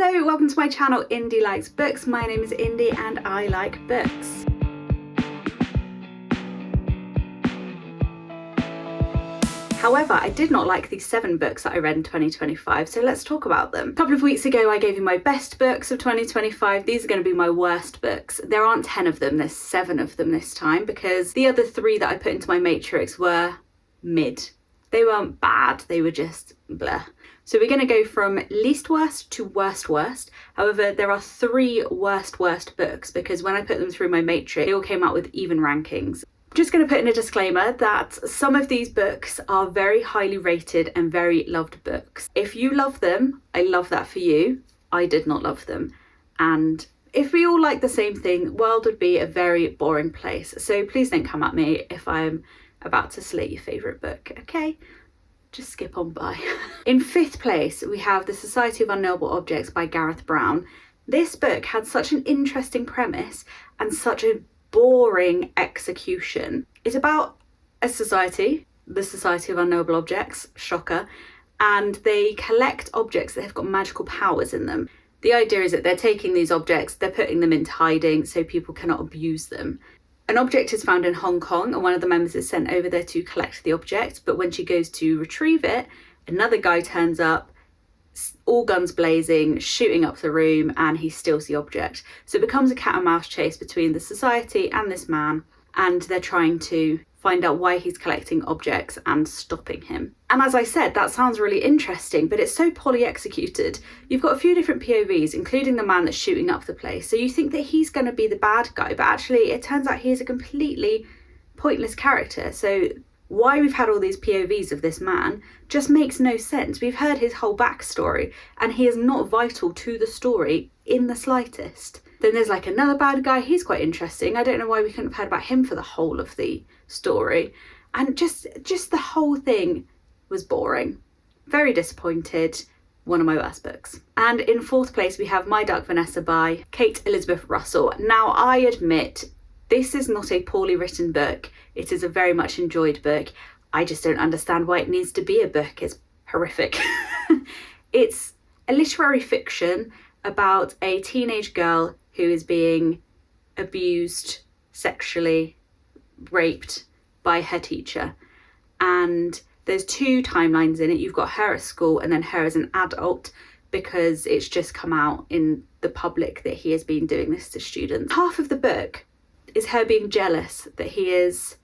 Hello, welcome to my channel Indie Likes Books. My name is Indie and I like books. However, I did not like these 7 books that I read in 2025, so let's talk about them. A couple of weeks ago I gave you my best books of 2025. These are going to be my worst books. There aren't 10 of them, there's 7 of them this time, because the other 3 that I put into my matrix were mid. They weren't bad, they were just bleh. So we're going to go from least worst to worst worst. However, there are 3 worst books because when I put them through my matrix, they all came out with even rankings. Just going to put in a disclaimer that some of these books are very highly rated and very loved books. If you love them, I love that for you. I did not love them. And if we all like the same thing, the world would be a very boring place. So please don't come at me if I'm about to slate your favourite book, okay? Just skip on by. In 5th place, we have The Society of Unknowable Objects by Gareth Brown. This book had such an interesting premise and such a boring execution. It's about a society, the Society of Unknowable Objects, shocker, and they collect objects that have got magical powers in them. The idea is that they're taking these objects, they're putting them into hiding so people cannot abuse them. An object is found in Hong Kong and one of the members is sent over there to collect the object, but when she goes to retrieve it, another guy turns up, all guns blazing, shooting up the room, and he steals the object. So it becomes a cat and mouse chase between the society and this man, and they're trying to find out why he's collecting objects and stopping him. And as I said, that sounds really interesting, but it's so poorly executed. You've got a few different POVs, including the man that's shooting up the place. So you think that he's going to be the bad guy, but actually it turns out he's a completely pointless character. So why we've had all these POVs of this man just makes no sense. We've heard his whole backstory and he is not vital to the story in the slightest. Then there's like another bad guy, he's quite interesting. I don't know why we couldn't have heard about him for the whole of the story. And just the whole thing was boring. Very disappointed. One of my worst books. And in 4th place we have My Dark Vanessa by Kate Elizabeth Russell. Now I admit this is not a poorly written book. It is a very much enjoyed book. I just don't understand why it needs to be a book. It's horrific. It's a literary fiction about a teenage girl who is being abused, sexually raped by her teacher. And there's 2 timelines in it. You've got her at school and then her as an adult, because it's just come out in the public that he has been doing this to students. Half of the book is her being jealous that he is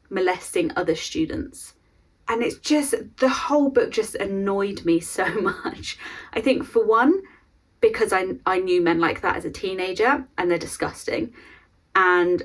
molesting other students. And it's just, the whole book just annoyed me so much. I think for one, because I knew men like that as a teenager and they're disgusting. And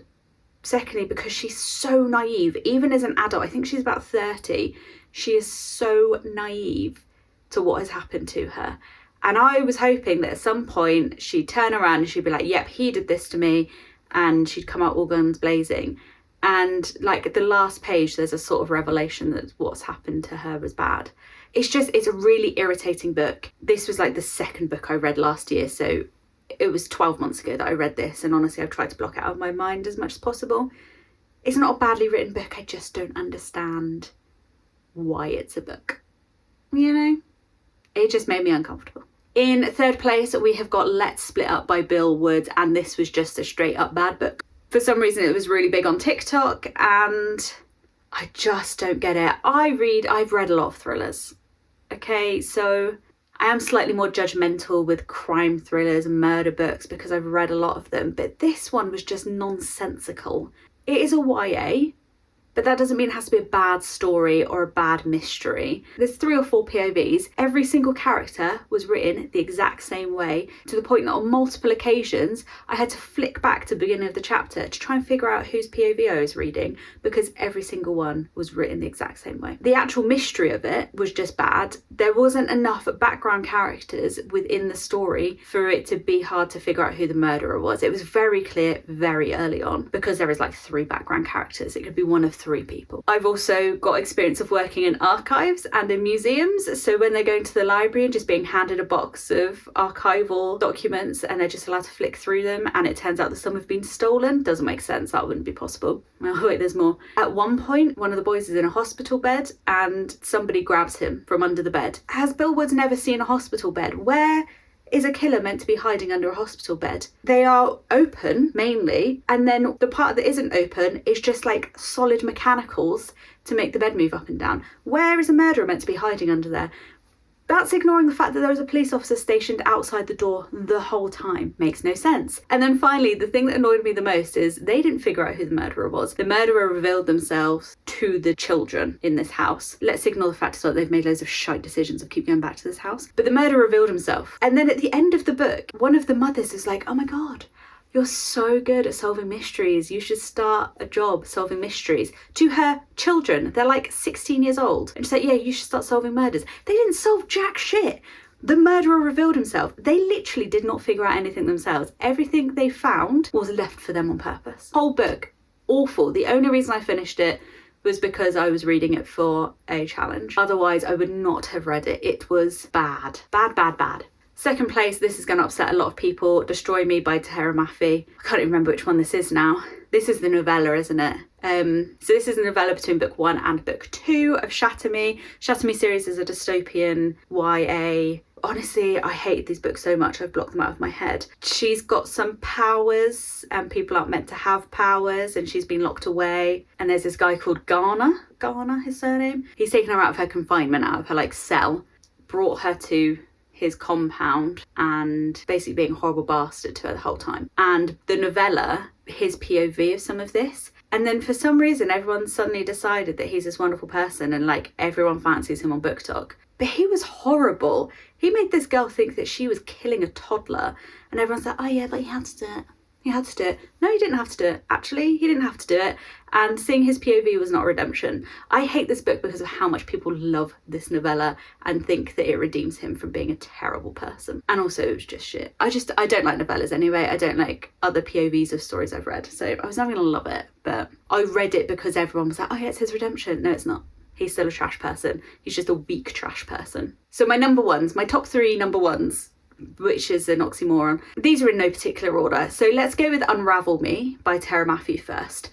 secondly, because she's so naive, even as an adult, I think she's about 30, she is so naive to what has happened to her. And I was hoping that at some point she'd turn around and she'd be like, yep, he did this to me, and she'd come out all guns blazing. And like the last page, there's a sort of revelation that what's happened to her was bad. It's a really irritating book. This was like the 2nd book I read last year, so it was 12 months ago that I read this, and honestly I've tried to block it out of my mind as much as possible. It's not a badly written book, I just don't understand why it's a book. You know? It just made me uncomfortable. In 3rd place we have got Let's Split Up by Bill Wood, and this was just a straight up bad book. For some reason it was really big on TikTok and I just don't get it. I've read a lot of thrillers. Okay, so I am slightly more judgmental with crime thrillers and murder books because I've read a lot of them, but this one was just nonsensical. It is a YA, but that doesn't mean it has to be a bad story or a bad mystery. There's 3 or 4 POVs. Every single character was written the exact same way, to the point that on multiple occasions I had to flick back to the beginning of the chapter to try and figure out whose POV I was reading, because every single one was written the exact same way. The actual mystery of it was just bad. There wasn't enough background characters within the story for it to be hard to figure out who the murderer was. It was very clear very early on, because there is like 3 background characters. It could be one of 3 people. I've also got experience of working in archives and in museums, so when they're going to the library and just being handed a box of archival documents and they're just allowed to flick through them and it turns out that some have been stolen, doesn't make sense. That wouldn't be possible. Oh wait, there's more. At one point one of the boys is in a hospital bed and somebody grabs him from under the bed. Has Bill Woods never seen a hospital bed? Where is a killer meant to be hiding under a hospital bed? They are open, mainly, and then the part that isn't open is just like solid mechanicals to make the bed move up and down. Where is a murderer meant to be hiding under there? That's ignoring the fact that there was a police officer stationed outside the door the whole time. Makes no sense. And then finally, the thing that annoyed me the most is they didn't figure out who the murderer was. The murderer revealed themselves to the children in this house. Let's ignore the fact that they've made loads of shite decisions of keep going back to this house. But the murderer revealed himself. And then at the end of the book, one of the mothers is like, oh my God, you're so good at solving mysteries. You should start a job solving mysteries. To her children, they're like 16 years old. And she's like, yeah, you should start solving murders. They didn't solve jack shit. The murderer revealed himself. They literally did not figure out anything themselves. Everything they found was left for them on purpose. Whole book, awful. The only reason I finished it was because I was reading it for a challenge. Otherwise, I would not have read it. It was bad. Bad, bad, bad. Second place, this is going to upset a lot of people, Destroy Me by Tara Maffey. I can't even remember which one this is now. This is the novella, isn't it? So this is a novella between book 1 and book 2 of Shatter Me. Shatter Me series is a dystopian YA. Honestly, I hate these books so much, I've blocked them out of my head. She's got some powers and people aren't meant to have powers and she's been locked away. And there's this guy called Garner, his surname. He's taken her out of her confinement, out of her like cell, brought her to his compound and basically being a horrible bastard to her the whole time. And the novella, his POV of some of this. And then for some reason, everyone suddenly decided that he's this wonderful person and like everyone fancies him on Book Talk. But he was horrible. He made this girl think that she was killing a toddler. And everyone's like, oh yeah, but he had to do it. He had to do it. No, he didn't have to do it. Actually, he didn't have to do it. And seeing his POV was not redemption. I hate this book because of how much people love this novella and think that it redeems him from being a terrible person. And also it was just shit. I don't like novellas anyway. I don't like other POVs of stories I've read. So I was never gonna love it, but I read it because everyone was like, oh yeah, it's his redemption. No, it's not. He's still a trash person. He's just a weak trash person. So my number ones, my top 3 number ones, which is an oxymoron. These are in no particular order. So let's go with Unravel Me by Tara Maffey first.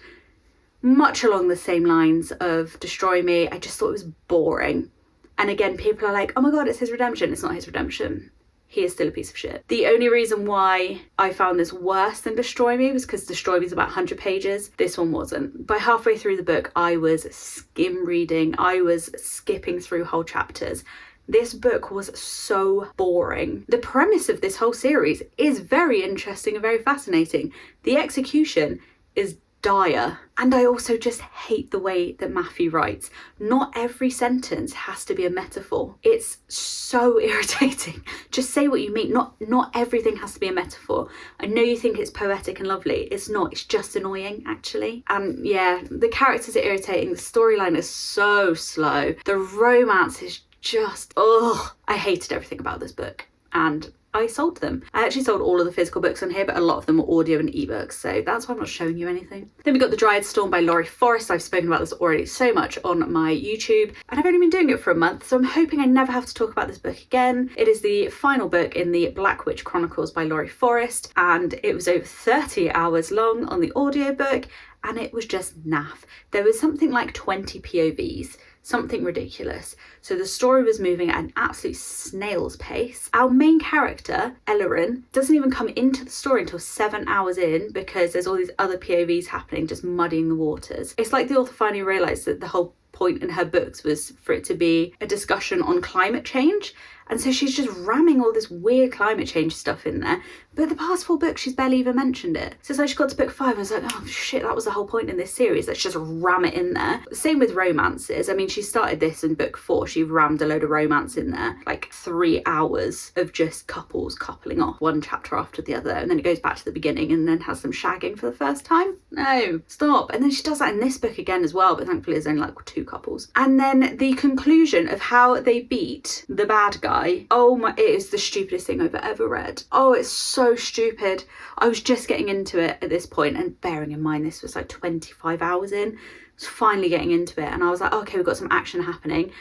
Much along the same lines of Destroy Me. I just thought it was boring. And again, people are like, oh my God, it's his redemption. It's not his redemption. He is still a piece of shit. The only reason why I found this worse than Destroy Me was because Destroy Me is about 100 pages. This one wasn't. By halfway through the book, I was skim reading. I was skipping through whole chapters. This book was so boring. The premise of this whole series is very interesting and very fascinating. The execution is dire. And I also just hate the way that Maffey writes. Not every sentence has to be a metaphor. It's so irritating. Just say what you mean. Not everything has to be a metaphor. I know you think it's poetic and lovely. It's not. It's just annoying, actually. And yeah, the characters are irritating. The storyline is so slow. The romance is just, ugh. I hated everything about this book and I sold them. I actually sold all of the physical books on here, but a lot of them were audio and ebooks, so that's why I'm not showing you anything. Then we got The Dryad Storm by Laurie Forrest. I've spoken about this already so much on my YouTube, and I've only been doing it for a month, so I'm hoping I never have to talk about this book again. It is the final book in the Black Witch Chronicles by Laurie Forrest, and it was over 30 hours long on the audiobook, and it was just naff. There was something like 20 POVs. Something ridiculous. So the story was moving at an absolute snail's pace. Our main character, Ellerin, doesn't even come into the story until 7 hours in because there's all these other POVs happening, just muddying the waters. It's like the author finally realised that the whole point in her books was for it to be a discussion on climate change. And so she's just ramming all this weird climate change stuff in there. But the past 4 books, she's barely even mentioned it. So it's like she got to book 5 and I was like, oh shit, that was the whole point in this series. Let's just ram it in there. Same with romances. I mean, she started this in book 4. She rammed a load of romance in there. Like 3 hours of just couples coupling off one chapter after the other. And then it goes back to the beginning and then has them shagging for the first time. No, stop. And then she does that in this book again as well. But thankfully there's only like 2 couples. And then the conclusion of how they beat the bad guy. Oh my, it is the stupidest thing I've ever read. Oh, it's so stupid. I was just getting into it at this point, and bearing in mind this was like 25 hours in, I was finally getting into it, and I was like, okay, we've got some action happening.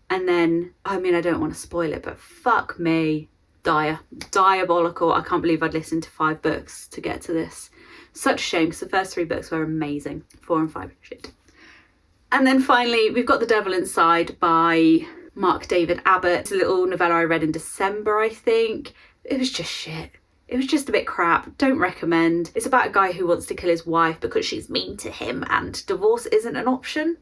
And then, I mean, I don't want to spoil it, but fuck me, diabolical. I can't believe I'd listened to 5 books to get to this. Such a shame, because the first 3 books were amazing. 4 and 5, shit. And then finally, we've got The Devil Inside by Mark David Abbott. It's a little novella I read in December, I think. It was just shit. It was just a bit crap. Don't recommend. It's about a guy who wants to kill his wife because she's mean to him and divorce isn't an option.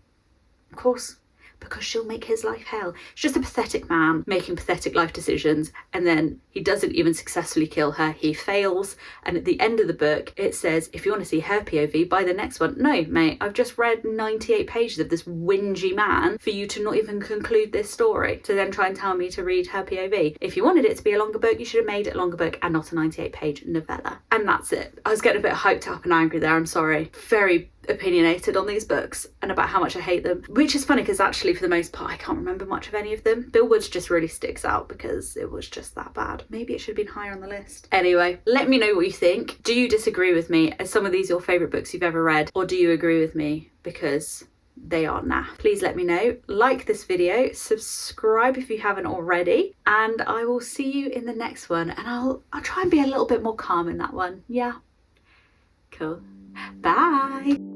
Of course, because she'll make his life hell. It's just a pathetic man making pathetic life decisions, and then he doesn't even successfully kill her. He fails, and at the end of the book it says, if you want to see her POV, buy the next one. No, mate, I've just read 98 pages of this whingy man for you to not even conclude this story, to then try and tell me to read her POV. If you wanted it to be a longer book, you should have made it a longer book and not a 98-page novella. And that's it. I was getting a bit hyped up and angry there, I'm sorry. Very opinionated on these books and about how much I hate them, which is funny because actually for the most part I can't remember much of any of them. Bill Woods just really sticks out because it was just that bad. Maybe it should have been higher on the list. Anyway, let me know what you think. Do you disagree with me? Are some of these your favourite books you've ever read, or do you agree with me because they are naff? Please let me know. Like this video, subscribe if you haven't already, and I will see you in the next one, and I'll try and be a little bit more calm in that one. Yeah, cool. Bye.